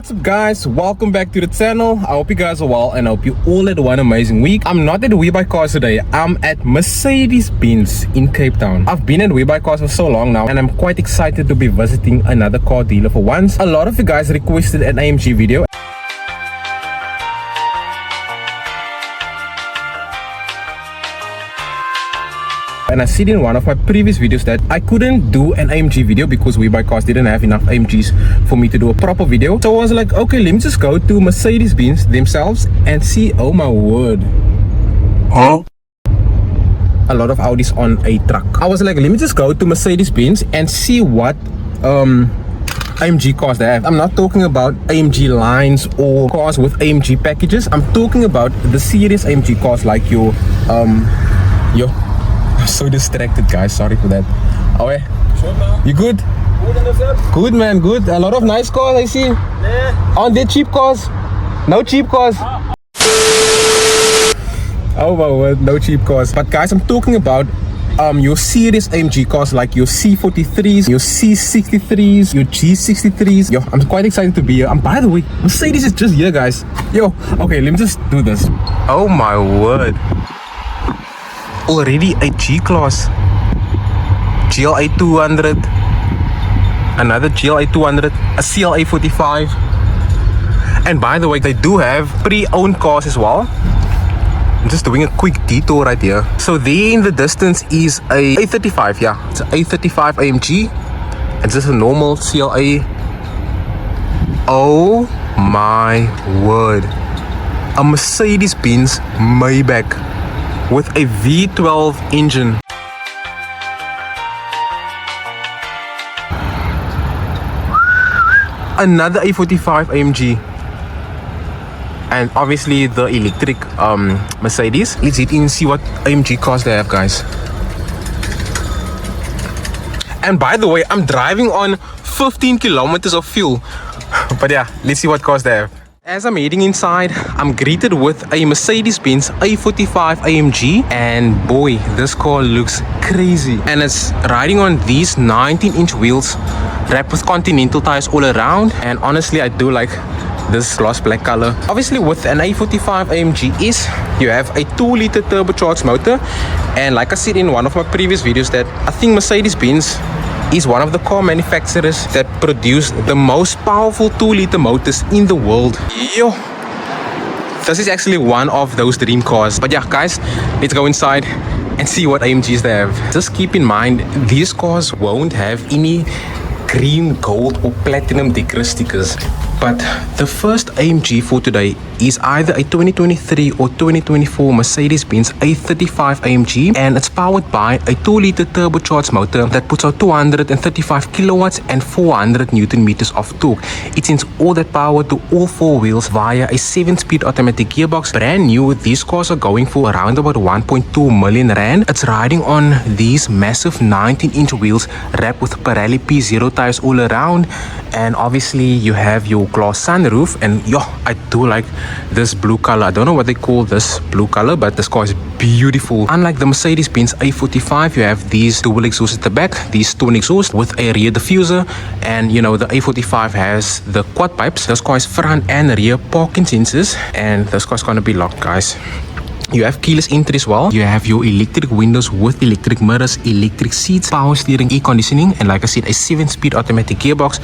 What's up guys, welcome back to the channel. I hope you guys are well and I hope you all had one amazing week. I'm not at WeBuy Cars today, I'm at Mercedes Benz in Cape Town. I've been at WeBuy Cars for so long now and I'm quite excited to be visiting another car dealer for once. A lot of you guys requested an AMG video. And I said in one of my previous videos that I couldn't do an AMG video because WeBuy Cars didn't have enough AMGs for me to do a proper video. So I was like, okay, let me just go to Mercedes Benz themselves and see. Oh my word, a lot of Audis on a truck. I was like, let me just go to Mercedes Benz and see what AMG cars they have. I'm not talking about AMG lines or cars with AMG packages. I'm talking about the serious AMG cars like your I'm so distracted guys, sorry for that. Oh yeah, sure, man. You good? Good man, good. A lot of nice cars I see. Yeah. Aren't they cheap cars? No cheap cars. Oh my word, no cheap cars. But guys, I'm talking about your serious AMG cars like your C43s, your C63s, your G63s. Yo, I'm quite excited to be here. And by the way, Mercedes is just here guys. Yo, okay, let me just do this. Oh my word. Already a G-Class, GLA 200, another GLA 200, a CLA45. And by the way, they do have pre-owned cars as well. I'm just doing a quick detour right here. So there in the distance is a A35, yeah, it's an A35 AMG. And this is a normal CLA. Oh my word, a Mercedes Benz Maybach with a V12 engine. Another A45 AMG. And obviously the electric Mercedes. Let's hit in and see what AMG cars they have guys. And by the way, I'm driving on 15 kilometers of fuel. But yeah, let's see what cars they have. As I'm heading inside, I'm greeted with a Mercedes Benz A45 AMG, and boy, this car looks crazy. And it's riding on these 19-inch wheels wrapped with Continental tires all around. And honestly, I do like this gloss black color. Obviously with an A45 AMG you have a 2-liter turbocharged motor, and like I said in one of my previous videos that I think Mercedes-Benz is one of the car manufacturers that produce the most powerful 2-liter motors in the world. Yo, this is actually one of those dream cars. But yeah guys, let's go inside and see what AMGs they have. Just keep in mind, these cars won't have any green, gold or platinum decorative stickers. But the first AMG for today is either a 2023 or 2024 Mercedes-Benz A35 AMG, and it's powered by a 2-liter turbocharged motor that puts out 235 kilowatts and 400 Newton meters of torque. It sends all that power to all four wheels via a 7-speed automatic gearbox. Brand new, these cars are going for around about 1.2 million rand. It's riding on these massive 19-inch wheels wrapped with Pirelli P0 tires all around, and obviously you have your glass sunroof. And yo, I do like this blue color. I don't know what they call this blue color, but this car is beautiful. Unlike the Mercedes-Benz A45, you have these dual exhausts at the back, these twin exhaust with a rear diffuser, and you know the A45 has the quad pipes. This car is front and rear parking sensors, and this car is gonna be locked guys. You have keyless entry as well. You have your electric windows with electric mirrors, electric seats, power steering, air conditioning, and like I said, a 7-speed automatic gearbox.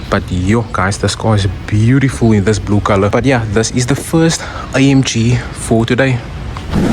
But yo guys, this car is beautiful in this blue color. But yeah, this is the first AMG for today.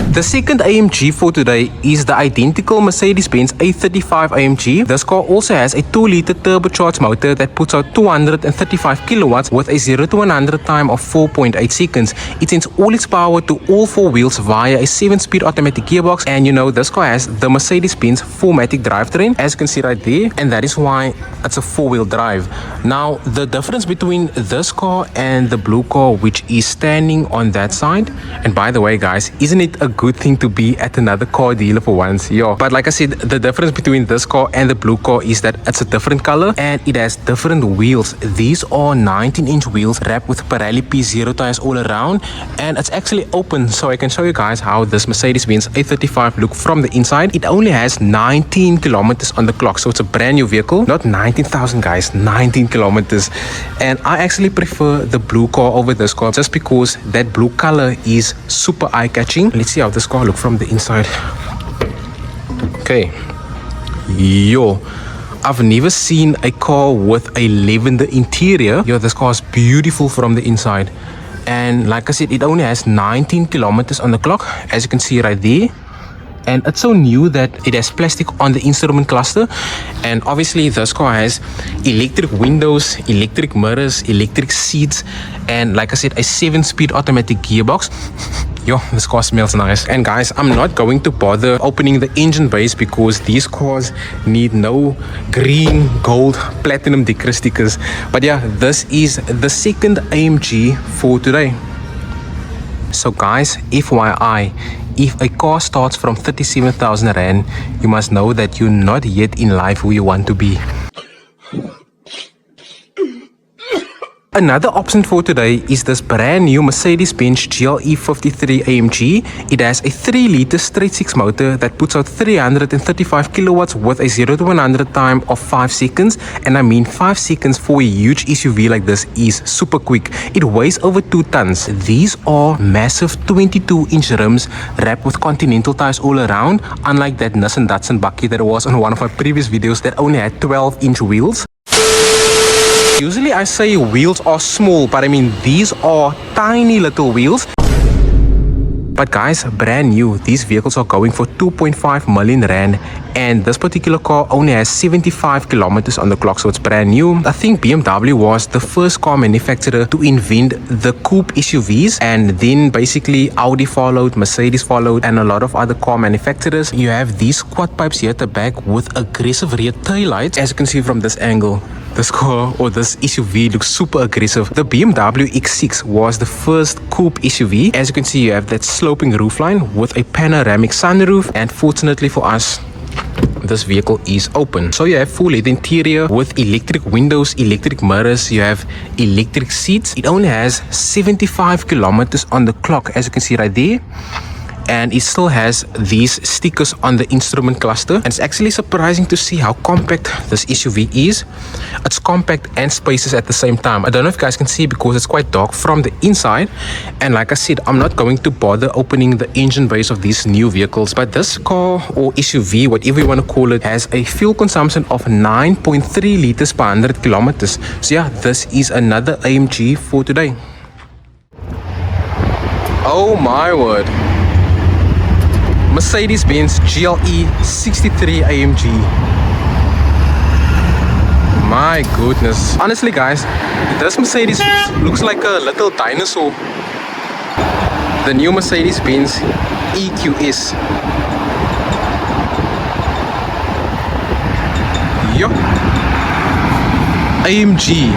The second AMG for today is the identical Mercedes-Benz A35 AMG. This car also has a 2-liter turbocharged motor that puts out 235 kilowatts with a 0 to 100 time of 4.8 seconds. It sends all its power to all four wheels via a 7-speed automatic gearbox, and you know this car has the Mercedes-Benz 4MATIC drivetrain, as you can see right there, and that is why it's a 4-wheel drive. Now the difference between this car and the blue car which is standing on that side, and by the way guys, isn't it it a good thing to be at another car dealer for once? Yo. But like I said, the difference between this car and the blue car is that it's a different color and it has different wheels. These are 19-inch wheels wrapped with Pirelli P0 tires all around, and it's actually open, so I can show you guys how this Mercedes Benz A35 look from the inside. It only has 19 kilometers on the clock, so it's a brand new vehicle. Not 19,000 guys, 19 kilometers. And I actually prefer the blue car over this car just because that blue color is super eye-catching. Let's see how this car look from the inside. Okay. Yo, I've never seen a car with a lavender interior. Yo, this car is beautiful from the inside. And like I said, it only has 19 kilometers on the clock, as you can see right there. And it's so new that it has plastic on the instrument cluster. And obviously this car has electric windows, electric mirrors, electric seats, and like I said, a 7-speed automatic gearbox. Yo, this car smells nice. And guys, I'm not going to bother opening the engine base because these cars need no green, gold, platinum decor stickers. But yeah, this is the second AMG for today. So guys, FYI, if a car starts from 37,000 Rand, you must know that you're not yet in life who you want to be. Another option for today is this brand new Mercedes Benz GLE53 AMG. It has a 3-liter straight-six motor that puts out 335 kilowatts with a 0 to 100 time of 5 seconds. And I mean 5 seconds for a huge SUV like this is super quick. It weighs over 2 tons. These are massive 22-inch rims wrapped with Continental tires all around, unlike that Nissan Datsun bucket that was on one of my previous videos that only had 12-inch wheels. Usually I say wheels are small, but I mean these are tiny little wheels. But guys, brand new, these vehicles are going for 2.5 million Rand, and this particular car only has 75 kilometers on the clock, so it's brand new. I think BMW was the first car manufacturer to invent the coupe SUVs, and then basically Audi followed, Mercedes followed, and a lot of other car manufacturers. You have these quad pipes here at the back with aggressive rear taillights, as you can see from this angle. This car or this SUV looks super aggressive. The BMW X6 was the first coupe SUV. As you can see, you have that sloping roofline with a panoramic sunroof, and fortunately for us, this vehicle is open. So you have full LED interior with electric windows, electric mirrors, you have electric seats. It only has 75 kilometers on the clock, as you can see right there. And it still has these stickers on the instrument cluster. And it's actually surprising to see how compact this SUV is. It's compact and spacious at the same time. I don't know if you guys can see because it's quite dark from the inside. And like I said, I'm not going to bother opening the engine base of these new vehicles. But this car or SUV, whatever you want to call it, has a fuel consumption of 9.3 liters per 100 kilometers. So yeah, this is another AMG for today. Oh my word. Mercedes Benz GLE63 AMG. My goodness. Honestly guys, this Mercedes looks like a little dinosaur. The new Mercedes Benz EQS. Yup. AMG.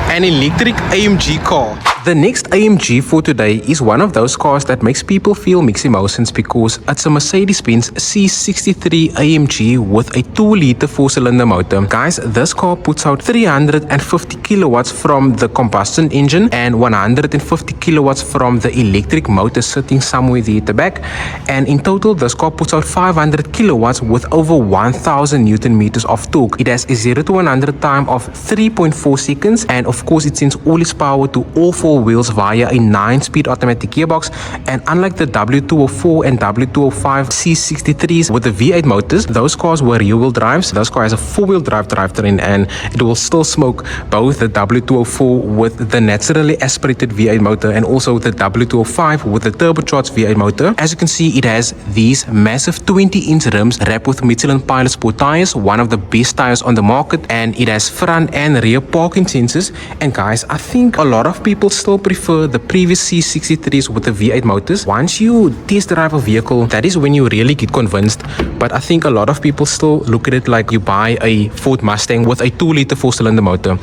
An electric AMG car. The next AMG for today is one of those cars that makes people feel mixed emotions because it's a Mercedes Benz C63 AMG with a 2-liter 4-cylinder motor. Guys, this car puts out 350 kilowatts from the combustion engine and 150 kilowatts from the electric motor sitting somewhere there at the back. And in total, this car puts out 500 kilowatts with over 1000 Newton meters of torque. It has a 0 to 100 time of 3.4 seconds, and of course it sends all its power to all 4 wheels via a 9-speed automatic gearbox. And unlike the W204 and W205 C63s with the V8 motors, those cars were rear-wheel drives. This car has a 4-wheel drive drivetrain, and it will still smoke both the W204 with the naturally aspirated V8 motor and also the W205 with the turbocharged V8 motor. As you can see, it has these massive 20-inch rims wrapped with Michelin Pilot Sport tires, one of the best tires on the market, and it has front and rear parking sensors. And guys, I think a lot of people still still prefer the previous C63s with the V8 motors. Once you test drive a vehicle, that is when you really get convinced. But I think a lot of people still look at it like you buy a Ford Mustang with a 2-liter 4-cylinder motor.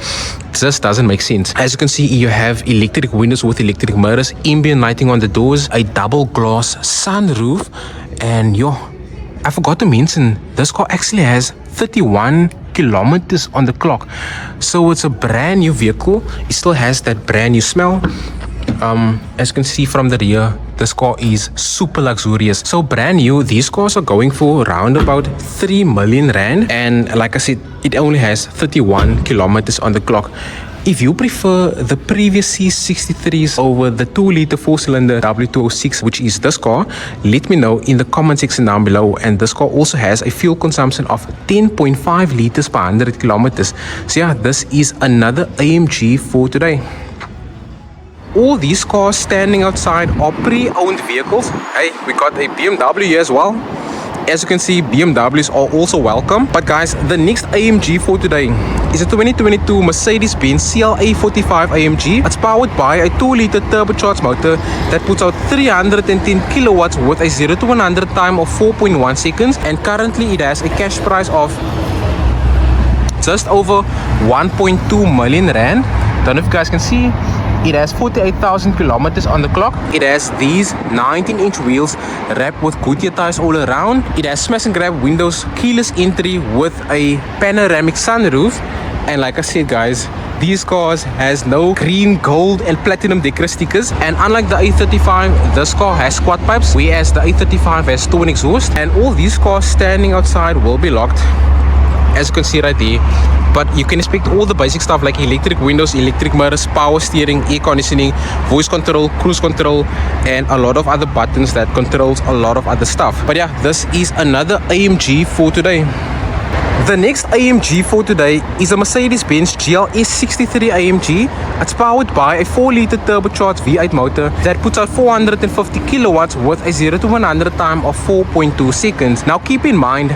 It just doesn't make sense. As you can see, you have electric windows with electric mirrors, ambient lighting on the doors, a double glass sunroof, and I forgot to mention, this car actually has 31 kilometers on the clock. So it's a brand new vehicle. It still has that brand new smell. As you can see from the rear, this car is super luxurious. So brand new, these cars are going for around about 3 million rand. And like I said, it only has 31 kilometers on the clock. If you prefer the previous C63s over the 2-liter 4-cylinder W206, which is this car, let me know in the comment section down below. And this car also has a fuel consumption of 10.5 liters per 100 kilometers. So yeah, this is another AMG for today. All these cars standing outside are pre-owned vehicles. Hey, we got a BMW here as well. As you can see, BMWs are also welcome. But guys, the next AMG for today is a 2022 Mercedes Benz CLA45 AMG. It's powered by a 2-liter turbocharged motor that puts out 310 kilowatts with a 0 to 100 time of 4.1 seconds. And currently it has a cash price of just over 1.2 million rand. Don't know if you guys can see. It has 48,000 kilometers on the clock. It has these 19-inch wheels wrapped with Goodyear tires all around. It has smash and grab windows, keyless entry with a panoramic sunroof. And like I said guys, these cars has no green, gold and platinum decorator stickers. And unlike the A35, this car has quad pipes, whereas the A35 has twin exhaust. And all these cars standing outside will be locked, as you can see right there. But you can expect all the basic stuff like electric windows, electric mirrors, power steering, air conditioning, voice control, cruise control, and a lot of other buttons that controls a lot of other stuff. But yeah, this is another AMG for today. The next AMG for today is a Mercedes Benz GLS 63 AMG. It's powered by a 4-liter turbocharged V8 motor that puts out 450 kilowatts with a 0 to 100 time of 4.2 seconds. Now keep in mind,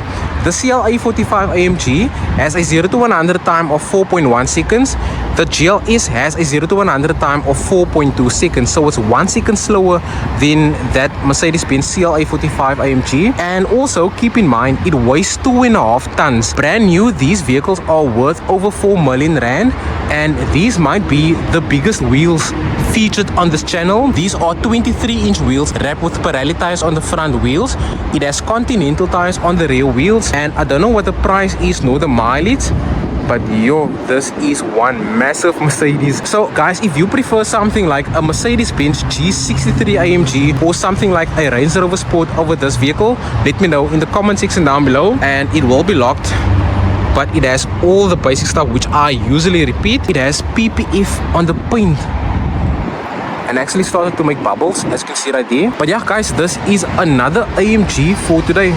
the CLA45 AMG has a 0 to 100 time of 4.1 seconds. The GLS has a 0 to 100 time of 4.2 seconds. So it's 1 second slower than that Mercedes-Benz CLA45 AMG. And also keep in mind, it weighs 2.5 tons. Brand new, these vehicles are worth over 4 million rand. And these might be the biggest wheels featured on this channel. These are 23-inch wheels wrapped with Pirelli tires on the front wheels. It has Continental tires on the rear wheels. And I don't know what the price is nor the mileage, but this is one massive Mercedes. So guys, if you prefer something like a Mercedes-Benz G63 AMG or something like a Range Rover Sport over this vehicle, let me know in the comment section down below. And it will be locked, but it has all the basic stuff which I usually repeat. It has PPF on the paint and actually started to make bubbles, as you can see right there. But yeah guys, this is another AMG for today.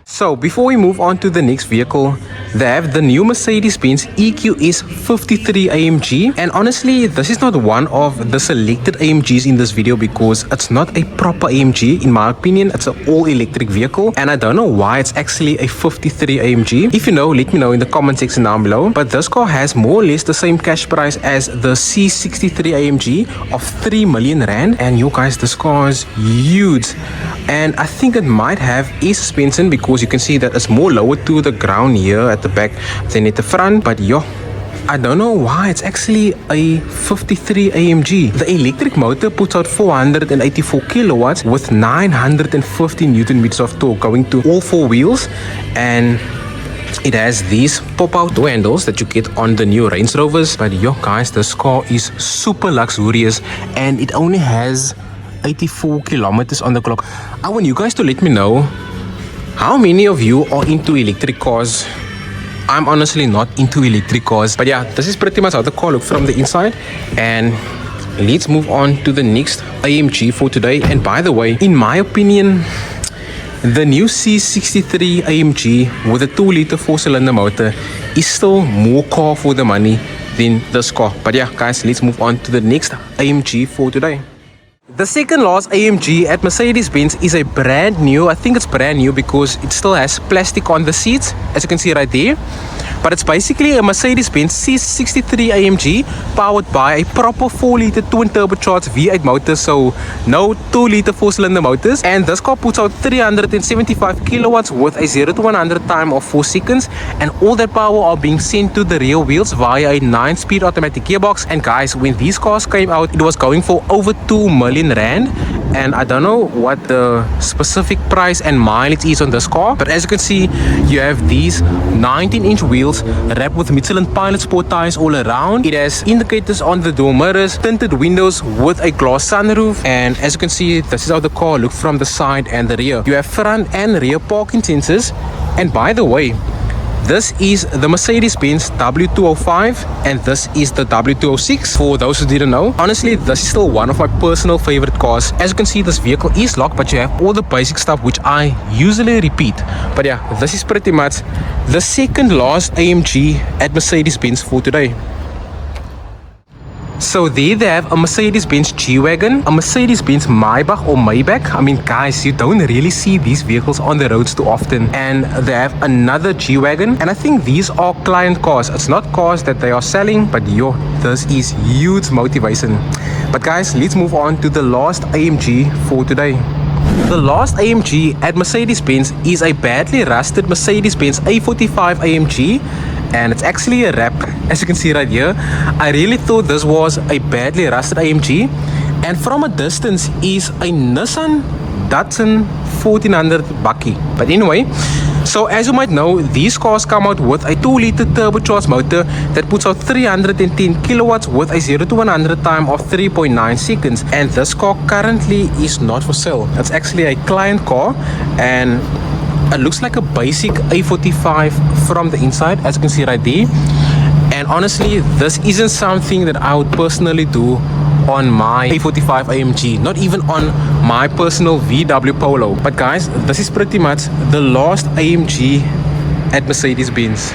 So before we move on to the next vehicle, they have the new Mercedes-Benz EQS 53 AMG. And honestly, this is not one of the selected AMGs in this video because it's not a proper AMG. In my opinion, it's an all-electric vehicle. And I don't know why it's actually a 53 AMG. If you know, let me know in the comment section down below. But this car has more or less the same cash price as the C63 AMG of 3 million rand. And you guys, this car is huge. And I think it might have air suspension because you can see that it's more lower to the ground here at the back than at the front. But I don't know why it's actually a 53 AMG. The electric motor puts out 484 kilowatts with 950 newton meters of torque going to all 4 wheels. And it has these pop-out door handles that you get on the new Range Rovers. But guys, this car is super luxurious and it only has 84 kilometers on the clock. I want you guys to let me know how many of you are into electric cars. I'm honestly not into electric cars. But yeah, this is pretty much how the car looks from the inside. And let's move on to the next AMG for today. And by the way, in my opinion, the new C63 AMG with a 2-liter 4-cylinder motor is still more car for the money than this car. But yeah guys, let's move on to the next AMG for today. The second last AMG at Mercedes-Benz is a brand new, I think it's brand new because it still has plastic on the seats, as you can see right there. but it's basically a Mercedes Benz C63 AMG powered by a proper 4-liter twin turbocharged V8 motor, so no 2-liter 4-cylinder motors. And this car puts out 375 kilowatts with a 0 to 100 time of 4 seconds, and all that power are being sent to the rear wheels via a 9-speed automatic gearbox. And guys, when these cars came out, it was going for over 2 million rand, and I don't know what the specific price and mileage is on this car, but as you can see, you have these 19-inch wheels wrapped with Michelin Pilot Sport tires all around. It has indicators on the door mirrors, tinted windows with a glass sunroof, and as you can see, this is how the car looks from the side and the rear. You have front and rear parking sensors, and by the way, this is the Mercedes Benz W205 and this is the W206 for those who didn't know. Honestly, this is still one of my personal favorite cars. As you can see, this vehicle is locked, but you have all the basic stuff which I usually repeat. But yeah, this is pretty much the second last AMG at Mercedes Benz for today. So there they have a Mercedes Benz G-Wagon, a Mercedes Benz Maybach or Maybach. I mean guys, you don't really see these vehicles on the roads too often. And they have another G-Wagon, and I think these are client cars. It's not cars that they are selling, but yo, this is huge motivation. But guys, let's move on to the last AMG for today. The last AMG at Mercedes-Benz is a badly rusted Mercedes-Benz A45 AMG, and it's actually a wrap, as you can see right here. I really thought this was a badly rusted AMG, and from a distance is a Nissan Datsun 1400 Bakkie. But anyway, so as you might know, these cars come out with a 2-liter turbocharged motor that puts out 310 kilowatts with a 0 to 100 time of 3.9 seconds. And this car currently is not for sale. It's actually a client car, and it looks like a basic A45 from the inside, as you can see right there. And honestly, this isn't something that I would personally do on my A45 AMG, not even on my personal VW Polo. But guys, this is pretty much the last AMG at Mercedes-Benz.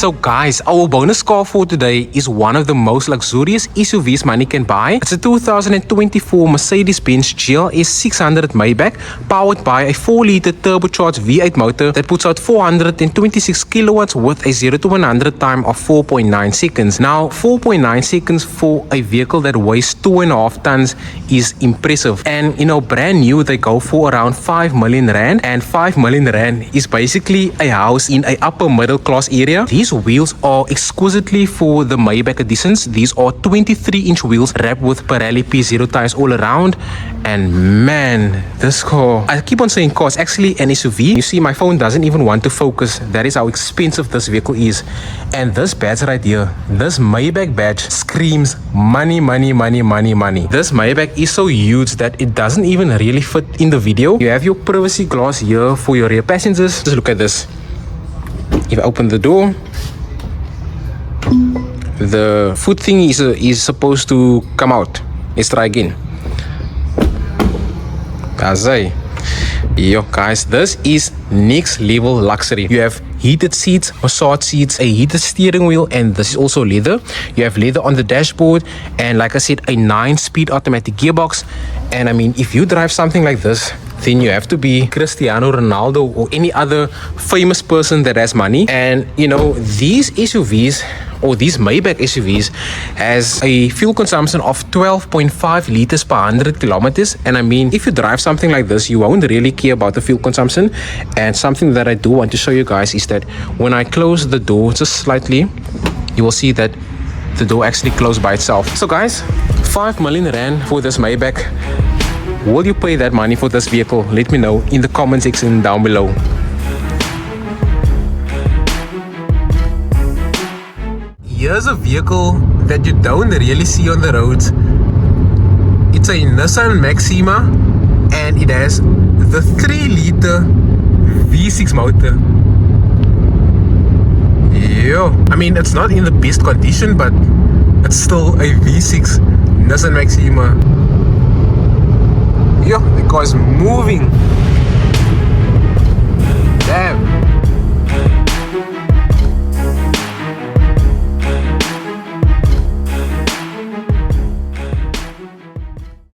So guys, our bonus car for today is one of the most luxurious SUVs money can buy. It's a 2024 Mercedes-Benz GLS 600 Maybach powered by a 4-liter turbocharged V8 motor that puts out 426 kilowatts with a 0 to 100 time of 4.9 seconds. Now, 4.9 seconds for a vehicle that weighs 2.5 tons is impressive. And you know, brand new, they go for around 5 million rand, and 5 million rand is basically a house in a upper middle class area. These wheels are exquisitely for the Maybach editions. These are 23-inch wheels wrapped with Pirelli P0 tires all around. And man, this car, I keep on saying car, it's actually an SUV. You see, my phone doesn't even want to focus. That is how expensive this vehicle is. And this badge right here, this Maybach badge screams money, money, money, money, money. This Maybach is so huge that it doesn't even really fit in the video. You have your privacy glass here for your rear passengers. Just look at this. If I open the door, the foot thing is supposed to come out. Let's try again. Yo guys, this is next level luxury. You have heated seats, massage seats, a heated steering wheel, and this is also leather. You have leather on the dashboard, and like I said, a 9-speed automatic gearbox. And I mean, if you drive something like this, then you have to be Cristiano Ronaldo or any other famous person that has money. And you know, these SUVs or these Maybach SUVs has a fuel consumption of 12.5 liters per 100 kilometers. And I mean, if you drive something like this, you won't really care about the fuel consumption. And something that I do want to show you guys is that when I close the door just slightly, you will see that the door actually closed by itself. So guys, 5 million rand for this Maybach. Will you pay that money for this vehicle? Let me know in the comment section down below. Here's a vehicle that you don't really see on the roads. It's a Nissan Maxima, and it has the 3-liter V6 motor. Yo, I mean, it's not in the best condition, but it's still a V6 Nissan Maxima. Yo, the car is moving. Damn.